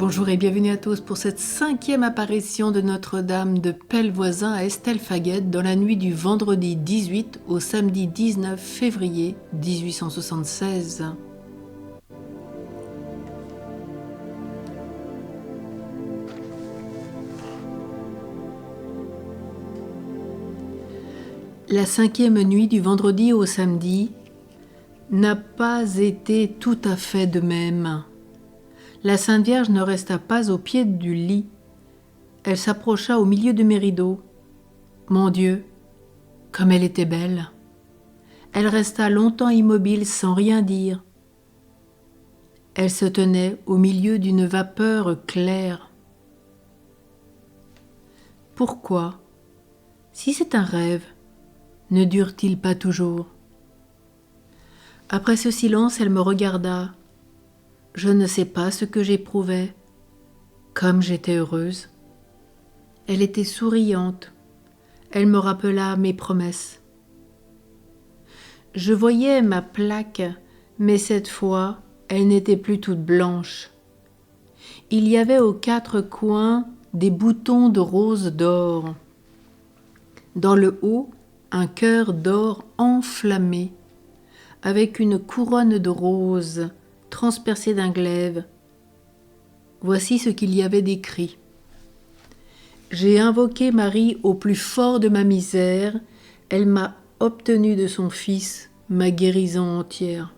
Bonjour et bienvenue à tous pour cette 5e apparition de Notre-Dame de Pellevoisin à Estelle-Faguet dans la nuit du vendredi 18 au samedi 19 février 1876. La 5e nuit du vendredi au samedi n'a pas été tout à fait de même. La Sainte Vierge ne resta pas au pied du lit. Elle s'approcha au milieu de mes rideaux. Mon Dieu, comme elle était belle! Elle resta longtemps immobile sans rien dire. Elle se tenait au milieu d'une vapeur claire. Pourquoi, si c'est un rêve, ne dure-t-il pas toujours? Après ce silence, elle me regarda. Je ne sais pas ce que j'éprouvais. Comme j'étais heureuse. Elle était souriante. Elle me rappela mes promesses. Je voyais ma plaque, mais cette fois, elle n'était plus toute blanche. Il y avait aux 4 coins des boutons de rose d'or. Dans le haut, un cœur d'or enflammé, avec une couronne de roses transpercée d'un glaive. Voici ce qu'il y avait d'écrit. J'ai invoqué Marie au plus fort de ma misère, elle m'a obtenu de son Fils ma guérison entière.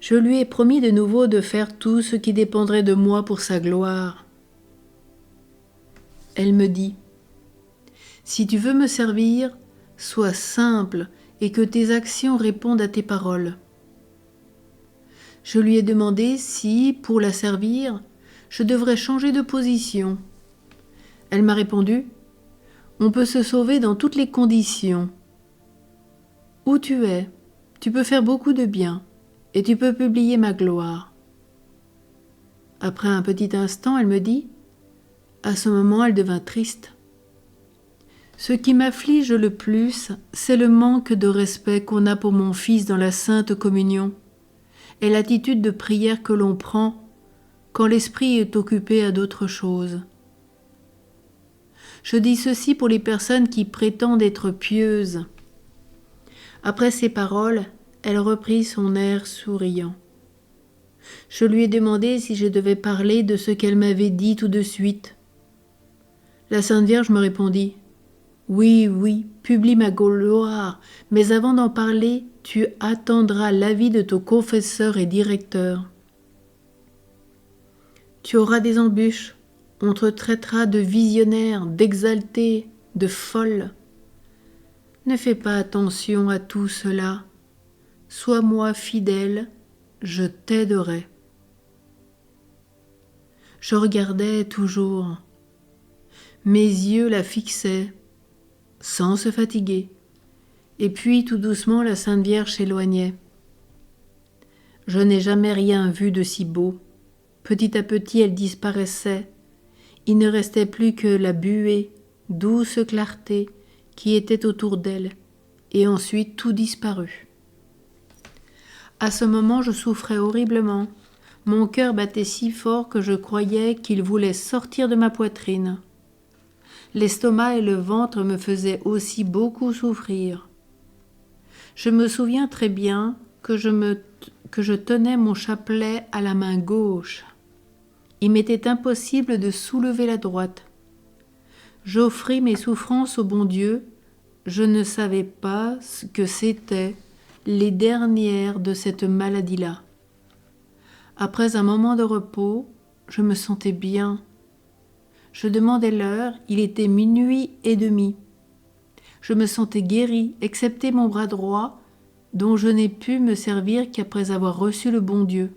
Je lui ai promis de nouveau de faire tout ce qui dépendrait de moi pour sa gloire. Elle me dit, si tu veux me servir, sois simple et que tes actions répondent à tes paroles. Je lui ai demandé si, pour la servir, je devrais changer de position. Elle m'a répondu, on peut se sauver dans toutes les conditions. Où tu es, tu peux faire beaucoup de bien et tu peux publier ma gloire. Après un petit instant, elle me dit, à ce moment, elle devint triste. Ce qui m'afflige le plus, c'est le manque de respect qu'on a pour mon Fils dans la Sainte Communion et l'attitude de prière que l'on prend quand l'esprit est occupé à d'autres choses. Je dis ceci pour les personnes qui prétendent être pieuses. Après ces paroles, elle reprit son air souriant. Je lui ai demandé si je devais parler de ce qu'elle m'avait dit tout de suite. La Sainte Vierge me répondit, « Oui, oui, publie ma gloire, mais avant d'en parler, tu attendras l'avis de ton confesseur et directeur. Tu auras des embûches, on te traitera de visionnaire, d'exalté, de folle. Ne fais pas attention à tout cela. Sois-moi fidèle, je t'aiderai. » Je regardais toujours. Mes yeux la fixaient, sans se fatiguer. Et puis, tout doucement, la Sainte Vierge s'éloignait. Je n'ai jamais rien vu de si beau. Petit à petit, elle disparaissait. Il ne restait plus que la buée, douce clarté, qui était autour d'elle, et ensuite tout disparut. À ce moment, je souffrais horriblement. Mon cœur battait si fort que je croyais qu'il voulait sortir de ma poitrine. L'estomac et le ventre me faisaient aussi beaucoup souffrir. Je me souviens très bien que je tenais mon chapelet à la main gauche. Il m'était impossible de soulever la droite. J'offris mes souffrances au bon Dieu. Je ne savais pas ce que c'étaient les dernières de cette maladie-là. Après un moment de repos, je me sentais bien. Je demandai l'heure, il était 00h30. Je me sentais guérie, excepté mon bras droit, dont je n'ai pu me servir qu'après avoir reçu le bon Dieu.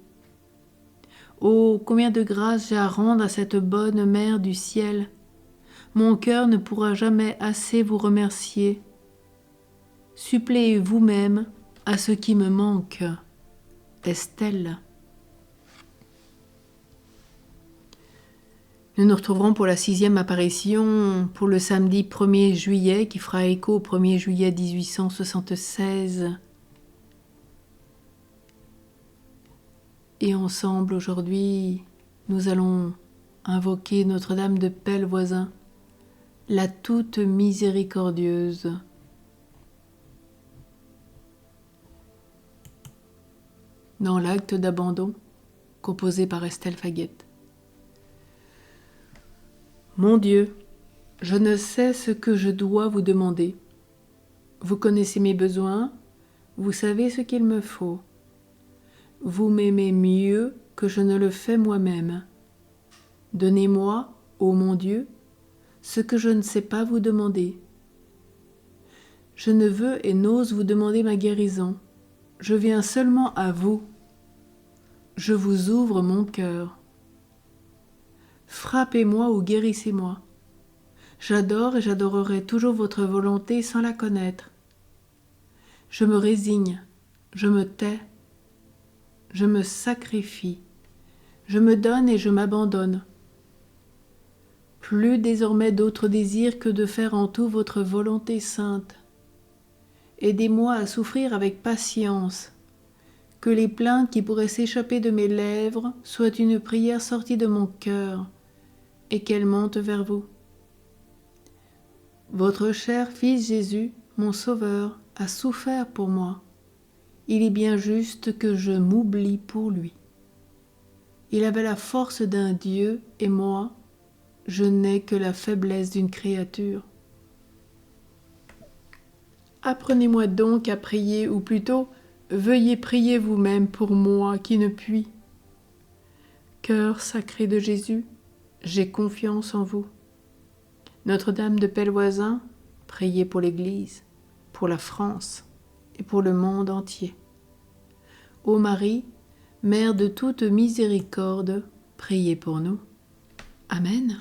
Oh, combien de grâces j'ai à rendre à cette bonne mère du ciel! Mon cœur ne pourra jamais assez vous remercier. Suppléez vous-même à ce qui me manque. Estelle. Nous nous retrouverons pour la 6e apparition pour le samedi 1er juillet qui fera écho au 1er juillet 1876. Et ensemble, aujourd'hui, nous allons invoquer Notre-Dame de Pellevoisin, la toute miséricordieuse. Dans l'acte d'abandon, composé par Estelle Faguette. Mon Dieu, je ne sais ce que je dois vous demander. Vous connaissez mes besoins, vous savez ce qu'il me faut. Vous m'aimez mieux que je ne le fais moi-même. Donnez-moi, ô mon Dieu, ce que je ne sais pas vous demander. Je ne veux et n'ose vous demander ma guérison. Je viens seulement à vous. Je vous ouvre mon cœur. Frappez-moi ou guérissez-moi. J'adore et j'adorerai toujours votre volonté sans la connaître. Je me résigne, je me tais, je me sacrifie, je me donne et je m'abandonne. Plus désormais d'autre désir que de faire en tout votre volonté sainte. Aidez-moi à souffrir avec patience, que les plaintes qui pourraient s'échapper de mes lèvres soient une prière sortie de mon cœur et qu'elle monte vers vous. Votre cher Fils Jésus, mon Sauveur, a souffert pour moi. Il est bien juste que je m'oublie pour lui. Il avait la force d'un Dieu et moi, je n'ai que la faiblesse d'une créature. Apprenez-moi donc à prier, ou plutôt, veuillez prier vous-même pour moi qui ne puis. Cœur sacré de Jésus, j'ai confiance en vous. Notre-Dame de Pellevoisin, priez pour l'Église, pour la France et pour le monde entier. Ô Marie, Mère de toute miséricorde, priez pour nous. Amen.